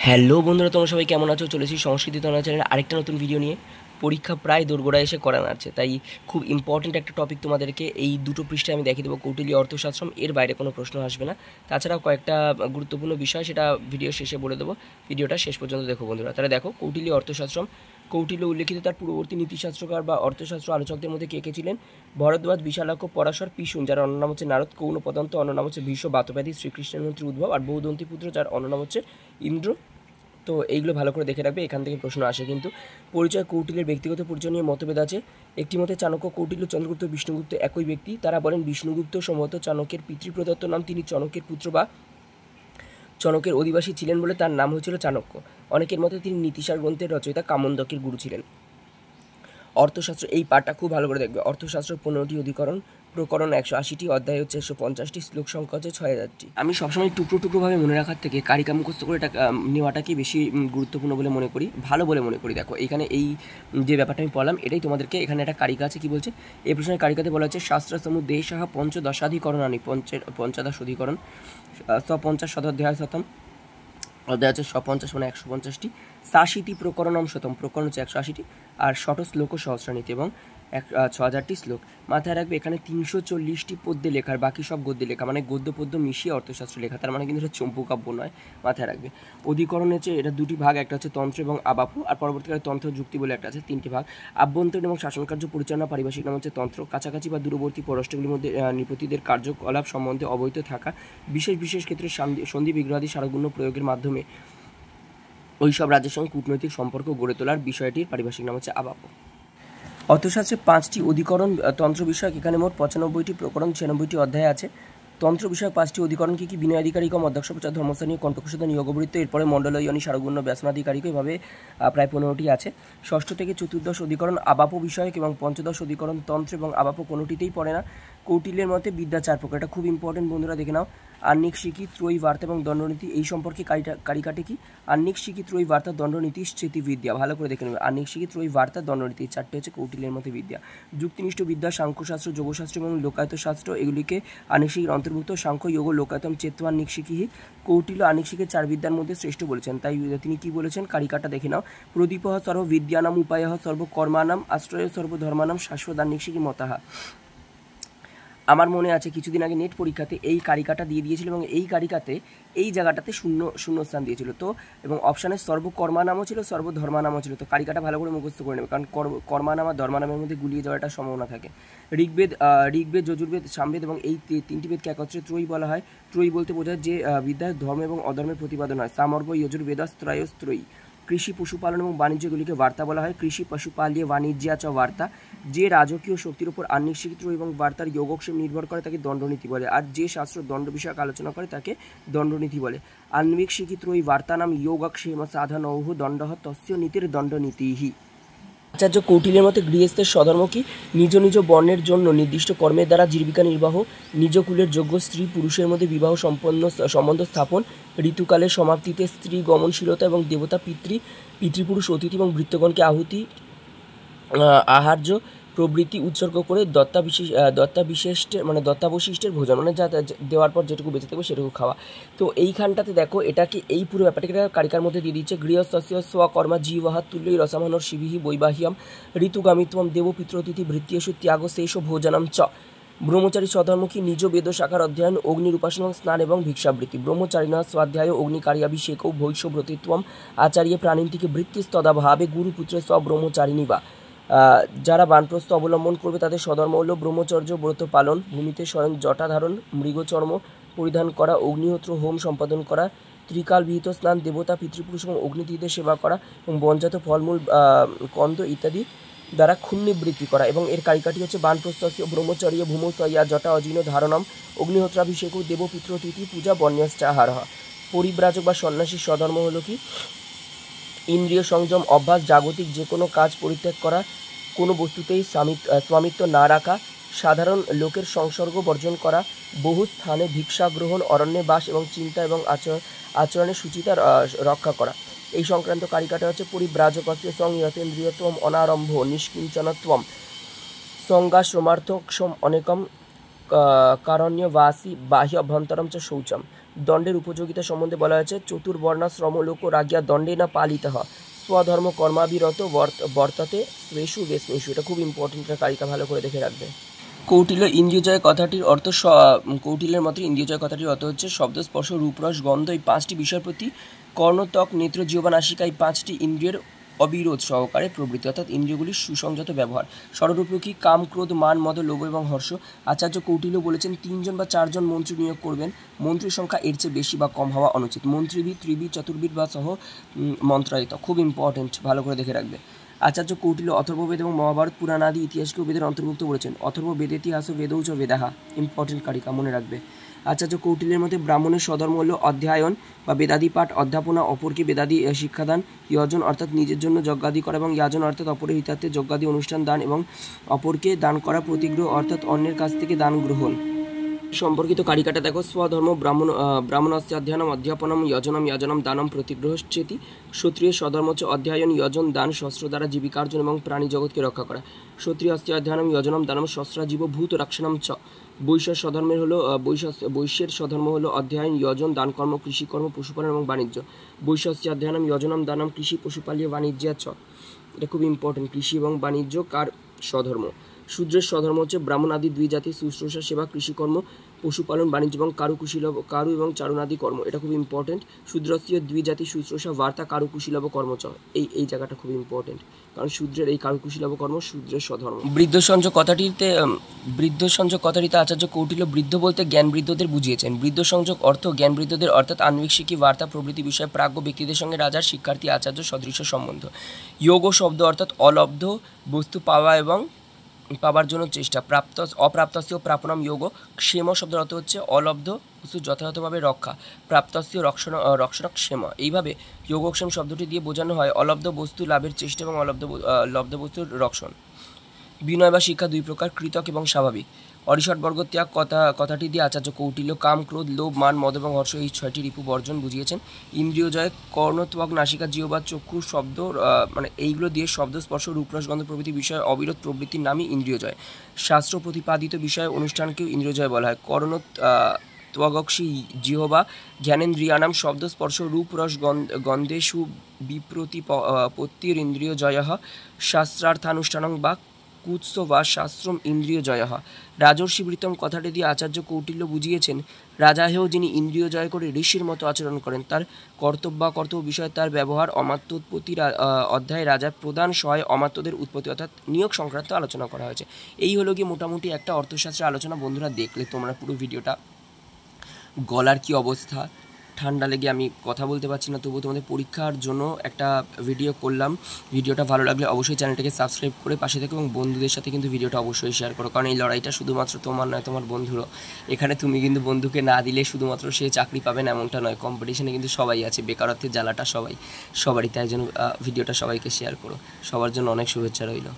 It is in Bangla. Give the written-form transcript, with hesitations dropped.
হ্যালো বন্ধুরা, তোমরা সবাই কেমন আছো? চলেছি সংস্কৃতি তনা চ্যানেলের আরেকটা নতুন ভিডিও নিয়ে। পরীক্ষা প্রায় দোরগোড়ায় এসে করানো আছে, তাই খুব ইম্পর্টেন্ট একটা টপিক তোমাদেরকে এই দুটো পৃষ্ঠায় আমি দেখিয়ে দেবো। কৌটিল্য অর্থশাস্ত্রম, এর বাইরে কোনো প্রশ্ন আসবে না। তাছাড়াও কয়েকটা গুরুত্বপূর্ণ বিষয় সেটা ভিডিও শেষে বলে দেবো। ভিডিওটা শেষ পর্যন্ত দেখো বন্ধুরা। তাহলে দেখো, কৌটিল্য অর্থশাস্ত্রম। কৌটিল্য উল্লেখিত তার পূর্ববর্তী নীতিশাস্ত্রকার বা অর্থশাস্ত্র আলোচকদের মধ্যে কে কে ছিলেন? ভরদ্বাজ, বিশালাক্ষ, পরাশর, পিশুন, যার অন্য নাম হচ্ছে নারদ, কৌন পদন্ত, অন্য নাম হচ্ছে ভীষ্ম, বাতব্যাধি, শ্রীকৃষ্ণের মন্ত্রী উদ্ভব, আর বৌদন্তী পুত্র, যার অন্য নাম হচ্ছে ইন্দ্র। তো এইগুলো ভালো করে দেখে রাখবে, এখান থেকে প্রশ্ন আসে কিন্তু। পরিচয়, কৌটিল্যের ব্যক্তিগত পরিচয় নিয়ে মতভেদ আছে। একটি মতে চাণক্য, কৌটিল্য, চন্দ্রগুপ্ত, বিষ্ণুগুপ্ত একই ব্যক্তি। তারা বলেন বিষ্ণুগুপ্ত সম্ভবত চাণক্যের পিতৃপ্রদত্ত নাম, তিনি চণকের পুত্র বা চণকের অধিবাসী ছিলেন বলে তার নাম হয়েছিল চাণক্য। অনেকের মতে তিনি নীতিসার গ্রন্থের রচয়িতা কামন্দকের গুরু ছিলেন। অর্থশাস্ত্র, এই পাঠটা খুব ভালো করে দেখবে। অর্থশাস্ত্র 15টি অধিকরণ, প্রকরণ 180টি, অধ্যায় হচ্ছে 150টি, শ্লোক সংখ্যা হচ্ছে 6000টি। আমি সবসময় টুকরো টুকরোভাবে মনে রাখার থেকে কারিকা মুখস্থ করে এটা নেওয়াটাকে বেশি গুরুত্বপূর্ণ বলে মনে করি, ভালো বলে মনে করি। দেখো এখানে এই যে ব্যাপারটা আমি পড়লাম, এটাই তোমাদেরকে, এখানে একটা কারিকা আছে, কি বলছে এই প্রশ্নের কারিকাতে বলা হচ্ছে শাস্ত্র সমুদ্দেশাহ পঞ্চদশাধিকরণানি, পঞ্চদশ অধিকরণ, 150 শতাধ্যায় শতম, অধ্যায় হচ্ছে 150 মানে 150টি, 60টি প্রকরণম শতম, প্রকরণ হচ্ছে 180টি, আর শত শ্লোক সহস্রানীতি, এবং 6000টি শ্লোক। মাথায় রাখবে এখানে 340টি পদ্যে লেখার, বাকি সব গদ্যে লেখা, মানে গদ্য পদ্য মিশিয়ে অর্থশাস্ত্র লেখা, তার মানে কিন্তু এটা চম্পু কাব্য নয়, মাথায় রাখবে। অধিকরণ হচ্ছে এটা দুটি ভাগ, একটা হচ্ছে তন্ত্র এবং আবাপু, আর পরবর্তীকালে তন্ত্র যুক্তি বলে একটা আছে, 3টি ভাগ। আভ্যন্তরীণ এবং শাসনকার্য পরিচালনা, পারিভাষিক নাম হচ্ছে তন্ত্র। কাছাকাছি বা দূরবর্তী পররাষ্ট্রগুলির মধ্যে নৃপতিদের কার্যকলাপ সম্বন্ধে অবহিত থাকা, বিশেষ বিশেষ ক্ষেত্রে সন্ধি বিগ্রহাদি সারগুণ্য প্রয়োগের মাধ্যমে ওই সব রাজ্যের সঙ্গে কূটনৈতিক সম্পর্ক গড়ে তোলার বিষয়টির পারিভাষিক নাম হচ্ছে আবাপ। অর্থশাস্ত্রে 5টি অধিকরণ তন্ত্র বিষয়ক, এখানে মোট 95টি প্রকরণ, 96টি অধ্যায় আছে। তন্ত্র বিষয়ক 5টি অধিকরণ কি কি? বিনয়াধিকারিকম, অধ্যক্ষোপচার, ধর্মস্থানীয়, কণ্ঠকোষোধন, যোগবৃত্ত, এরপরে মণ্ডলয়নী, সারগুণ্য, ব্যাসনাধিকারিক, এভাবে প্রায় 15টি আছে। ষষ্ঠ থেকে চতুর্দশ অধিকরণ আবাপ বিষয়ক, এবং পঞ্চদশ অধিকরণ তন্ত্র এবং আবাপ কোনোটিতেই পড়ে না। কৌটিল্যের মতে বিদ্যা 4 প্রকার, এটা খুব ইম্পর্টেন্ট বন্ধুরা, দেখে নাও। আহ্নিক, শিকি, ত্রয়ী, বার্তা এবং দণ্ডনীতি, এই সম্পর্কে কারিকাটে কি? আহ্নিক, শিকি, ত্রয়ী, বার্তা, দণ্ডনীতি, স্থিতি বিদ্যা, ভালো করে দেখে নেবে। আহ্নিক, শিকি, ত্রয়ী, বার্তা, দণ্ডনীতি, 4টে হচ্ছে কৌটিল্যের মতে বিদ্যা। যুক্তিনিষ্ঠ বিদ্যা, সাংখ্যশাস্ত্র, যোগশাস্ত্র এবং লোকায়ত শাস্ত্র, এগুলিকে আহ্নিক শিকির অন্তর্ভুক্ত। সাংখ্য, যোগ, লোকায়তম, চেত্ত, আহ্নিক শিকিহি। কৌটিল্য আহ্নিক শিকের 4 বিদ্যার মধ্যে শ্রেষ্ঠ বলেছেন, তাই তিনি কি বলেছেন কারিকাটা দেখে নাও। প্রদীপ সর্ব বিদ্যানাম, উপায় সর্বকর্মানাম, আশ্রয় সর্বধর্মানাম, শাশ্বত আহ্নিক শিকি মতাহা। আমার মনে আছে কিছুদিন আগে নেট পরীক্ষাতে এই কারিকাটা দিয়ে দিয়েছিল, এবং এই কারিকাতে এই জায়গাটাতে শূন্যস্থান দিয়েছিল তো, এবং অপশানে সর্বকর্মানামও ছিল, সর্বধর্মানামও ছিল। তো কারিকাটা ভালো করে মুখস্থ করে নেবে, কারণ কর্মানাম আর ধর্মানামের মধ্যে গুলিয়ে যাওয়ার একটা সম্ভাবনা থাকে। ঋগ্বেদ, যজুর্বেদ, সামবেদ এবং এই 3টি বেদকে একত্রে ত্রয়ী বলা হয়। ত্রয়ী বলতে বোঝায় যে বিদ্যায় ধর্ম এবং অধর্মের প্রতিপাদন হয়। সামর্ব যজুর্বেদাস্ত্রয়স্ত্রয়ী। কৃষি, পশুপালন এবং বাণিজ্যগুলিকে বার্তা বলা হয়। কৃষি পশুপাল্যে বাণিজ্যা চ বার্তা। যে রাজকীয় শক্তির উপর আহ্নিক শিকিত্র এবং বার্তার যোগক্ষেম নির্ভর করে তাকে দণ্ডনীতি বলে, আর যে শাস্ত্র দণ্ড বিষয়ক আলোচনা করে তাকে দণ্ডনীতি বলে। আহ্নিক শিকিত্র ওই বার্তা নাম যোগক্ষেম সাধনৌহ দণ্ড তস্য নীতির দণ্ডনীতিহি। আচার্য কৌটিল্যের মতে গৃহস্থের স্বধর্ম কি? নিজ নিজ বর্ণের জন্য নির্দিষ্ট কর্মের দ্বারা জীবিকা নির্বাহ, নিজ কুলের যোগ্য স্ত্রী পুরুষের মধ্যে বিবাহ সম্বন্ধ স্থাপন, ঋতুকালের সমাপ্তিতে স্ত্রী গমনশীলতা এবং দেবতা, পিতৃপুরুষ, অতিথি এবং ভৃত্যগণকে আহুতি, আহার্য প্রবৃত্তি উৎসর্গ করে দত্তাবশিষ্টের ভোজন, মানে যা দেওয়ার পর যেটুকু বেঁচে থাকবে সেটুকু খাওয়া। তো এইখানটাতে দেখো এটাকে, এই পুরো ব্যাপারটাকে কারিকার মধ্যে দিয়ে দিচ্ছে। গৃহস্থস্য স্বকর্মা জীবহা তুল্যই রসামানর শিবিহি বৈবাহিয়াম ঋতুগামিত্বম দেব পিতৃতিথি ভৃত্যেষু ত্যাগ শেষ ভোজনম চ। ব্রহ্মচারী স্বধর্মকী নিজ বেদ শাখার অধ্যয়ন, অগ্নির উপাসনা, স্নান এবং ভিক্ষাবৃত্তি। ব্রহ্মচারিণা স্বাধ্যায় অগ্নিকার্যাভিষেকৌ ভৈষ্যব্রতিত্বম আচার্যে প্রাণীন্তিকে বৃত্তিস্তদা ভাবে গুরুপুত্রে স্বব্রহ্মচারিণী বা। যারা বানপ্রস্থ অবলম্বন করবে তাদের স্বধর্ম হল ব্রহ্মচর্য, ব্রত পালন, ভূমিতে স্বয়ং জটা ধারণ, মৃগচর্ম পরিধান করা, অগ্নিহোত্র হোম সম্পাদন করা, ত্রিকাল বিহিত স্নান, দেবতা, পিতৃপুরুষ এবং অগ্নিতীদের সেবা করা, এবং বনজাত ফলমূল, কন্দ ইত্যাদি দ্বারা ক্ষুণ্ণিবৃত্তি করা। এবং এর কারিকাটি হচ্ছে বানপ্রস্থস্য ব্রহ্মচর্য ভূমসয়া জটা অজিন ধারণম অগ্নিহোত্রাভিষেক দেব পিতৃতিথি পূজা বন্যাশ্চাহার। পরিব্রাজক বা সন্ন্যাসীর স্বধর্ম হলো কি? ইন্দ্রিয় সংযম, অভ্যাস, জাগতিক যে কোনো কাজ পরিত্যাগ করা, কোনো বস্তুতেই স্বামিত্ব না রাখা, সাধারণ লোকের সংসর্গ বর্জন করা, বহু স্থানে ভিক্ষা গ্রহণ, অরণ্যে বাস এবং চিন্তা এবং আচরণের শুচিতা রক্ষা করা। এই সংক্রান্ত কারিকাটা হচ্ছে পরিব্রাজকস্য সংযতেন্দ্রিয়ত্বম অনারম্ভ নিষ্কিঞ্চনত্বম সংজ্ঞাশ্রমার্থক্ষম অনেকম কারণ্যবাসী বাহ্য অভ্যন্তরম চ শৌচম। দণ্ডের উপযোগিতা সম্বন্ধে বলা হয়েছে চতুর্বর্ণাশ্রম লোক রাগিয়া দণ্ডে না পালিতঃ স্বধর্ম কর্মাবিরত বর্তাতে স্বেষু বেস্মেষু। এটা খুব ইম্পর্টেন্ট, কারিকা ভালো করে দেখে রাখবে। কৌটিল্য ইন্দ্রিয়জয় কথাটির অর্থ কৌটিল্যের মতে ইন্দ্রিয়জয় কথাটির অর্থ হচ্ছে শব্দ, স্পর্শ, রূপরস, গন্ধ এই পাঁচটি বিষয়ের প্রতি কর্ণ, ত্বক, নেত্র, জিহ্বা, নাসিকা এই পাঁচটি ইন্দ্রিয়ের অবিরোধ সহকারে প্রবৃত্তি, অর্থাৎ ইন্দ্রিয়গুলির সুসংযত ব্যবহার। ষড়রূপী কাম, ক্রোধ, মান, মদ, লোভ এবং হর্ষ। আচার্য কৌটিল্য বলেছেন 3 বা 4 মন্ত্রী নিয়োগ করবেন। মন্ত্রীর সংখ্যা এর চেয়ে বেশি বা কম হওয়া অনুচিত। মন্ত্রীবিদ, ত্রিবিদ, চতুর্বিদ বা সহ মন্ত্রায়িত। খুব ইম্পর্টেন্ট, ভালো করে দেখে রাখবে। আচার্য কৌটিল্য অথর্ববেদ এবং মহাভারত পুরাণাদি ইতিহাসকেও বেদের অন্তর্ভুক্ত করেছেন। অথর্ব বেদেতিহাস বেদৌচ বেদাহা, ইম্পর্টেন্ট কারিকা মনে রাখবে। আচার্য কৌটিল্যের মধ্যে ব্রাহ্মণের স্বধর্ম হল অধ্যয়ন বা বেদাদি পাঠ, অধ্যাপনা, অপরকে বেদাদি শিক্ষাদান, যজন অর্থাৎ নিজের জন্য যজ্ঞাদি করা এবং ইয়াজন অর্থাৎ অপরের হিতার্থে যজ্ঞাদি অনুষ্ঠান দান এবং অপরকে দান করা, প্রতিগ্রহ অর্থাৎ অন্যের কাছ থেকে দান গ্রহণ সম্পর্কিত কারিকাটা দেখো। স্বধর্ম ব্রাহ্মণস্য অধ্যয়নম অধ্যাপনম যজনম ইয়াজনম দানম প্রতিগ্রহশ্চেতি। ক্ষত্রিয় স্বধর্ম হচ্ছে অধ্যয়ন, যজন, দান, শস্ত্র দ্বারা জীবিকার্জন এবং প্রাণী জগৎকে রক্ষা করা। ক্ষত্রিয়স্য অধ্যয়নম যজনম দানম শস্ত্রাজীব ভূত রক্ষণম চ। বৈশ্যের স্বধর্মের হলো বৈশ্যের স্বধর্ম হলো অধ্যয়ন, যজন, দানকর্ম, কৃষিকর্ম, পশুপালন এবং বাণিজ্য। বৈশ্যস্য অধ্যয়নম যজনম দানম কৃষি পশুপালীয় বাণিজ্য চ। এটা খুব ইম্পর্টেন্ট, কৃষি এবং বাণিজ্য কার স্বধর্ম। শূদ্রের স্বধর্ম হচ্ছে ব্রাহ্মণ আদি 2 জাতির শুশ্রূষা, সেবা, কৃষিকর্ম, পশুপালন, বাণিজ্য এবং কারু এবং চারণাদি কর্ম। এটা খুব ইম্পর্টেন্ট। শূদ্রস্য 2 জাতি শুশ্রূষা, বার্তা, কারুকুশীলভ কর্মচ। এই জায়গাটা খুব ইম্পর্টেন্ট, কারণ শূদ্রের এই কারুকুশীলভ কর্ম শূদ্রের স্বধর্ম। বৃদ্ধ সংযোগ কথাটিতে আচার্য কৌটিল্য বৃদ্ধ বলতে জ্ঞান বৃদ্ধদের বুঝিয়েছেন। বৃদ্ধ সংযোগ অর্থ জ্ঞান বৃদ্ধদের অর্থাৎ আন্বেষিকী, বার্তা প্রভৃতি বিষয়ে প্রাজ্ঞ ব্যক্তিদের সঙ্গে রাজার শিক্ষার্থী আচার্য সদৃশ সম্বন্ধ। যোগ শব্দ অর্থাৎ অলব্ধ বস্তু পাওয়া এবং পাবার জন্য চেষ্টা। অপ্রাপ্তস্য প্রাপণম যোগ। ক্ষেম শব্দের অর্থ হচ্ছে অলব্ধ বস্তু যথাযথভাবে রক্ষা। প্রাপ্তস্য রক্ষণ ক্ষেম। এইভাবে যোগক্ষেম শব্দটি দিয়ে বোঝানো হয় অলব্ধ বস্তু লাভের চেষ্টা এবং লব্ধ বস্তুর রক্ষণ। বিনয় বা শিক্ষা 2 প্রকার, কৃতক এবং স্বাভাবিক। অরিষট বর্গ ত্যাগ কথাটি দিয়ে আচার্য কৌটিল্য কাম, ক্রোধ, লোভ, মান, মদ এবং হর্ষ এই 6টি রিপু বর্জন বুঝিয়েছেন। ইন্দ্রিয় জয় কর্ণ, ত্বক, নাসিকা, জিহ্বা, চক্ষু, শব্দ এইগুলো দিয়ে শব্দ, স্পর্শ, রূপরস, গন্ধ প্রভৃতি বিষয়ে অবিরোধ প্রবৃত্তির নামই ইন্দ্রিয় জয়। শাস্ত্র প্রতিপাদিত বিষয়ে অনুষ্ঠানকেও ইন্দ্রিয় জয় বলা হয়। কর্ণ, ত্বগক্ষী, জিহ্বা, জ্ঞানেন্দ্রিয়ানাম শব্দ, স্পর্শ, রূপ, রস, গন্ধেষু বিপ্রতিপত্তির ইন্দ্রিয় জয়। শাস্ত্রার্থানুষ্ঠানং বা কুৎস বা শাস্ত্রম ইন্দ্রিয় জয়। রাজর্ষিবৃত্তম কথাটি দিয়ে আচার্য কৌটিল্য বুঝিয়েছেন রাজা হেও যিনি ইন্দ্রিয় জয় করে ঋষির মতো আচরণ করেন, তার কর্তব্য বিষয়ে তার ব্যবহার। অমাত্য উৎপত্তির অধ্যায়ে রাজার প্রধান সহায় অমাত্যদের উৎপত্তি অর্থাৎ নিয়োগ সংক্রান্ত আলোচনা করা হয়েছে। এই হলো গিয়ে মোটামুটি একটা অর্থশাস্ত্রের আলোচনা। বন্ধুরা দেখলে তোমরা পুরো ভিডিওটা। গলার কি অবস্থা, ঠান্ডা লেগে আমি কথা বলতে পারছি না, তবুও তোমাদের পরীক্ষার জন্য একটা ভিডিও করলাম। ভিডিওটা ভালো লাগলে অবশ্যই চ্যানেলটাকে সাবস্ক্রাইব করে পাশে থেকো এবং বন্ধুদের সাথে কিন্তু ভিডিওটা অবশ্যই শেয়ার করো, কারণ এই লড়াইটা শুধুমাত্র তোমার নয়, তোমার বন্ধুরও। এখানে তুমি কিন্তু বন্ধুকে না দিলে শুধুমাত্র সে চাকরি পাবে না এমনটা নয়, কম্পিটিশনে কিন্তু সবাই আছে, বেকারত্বের জ্বালাটা সবারই। তাই জন্য ভিডিওটা সবাইকে শেয়ার করো। সবার জন্য অনেক শুভেচ্ছা রইল।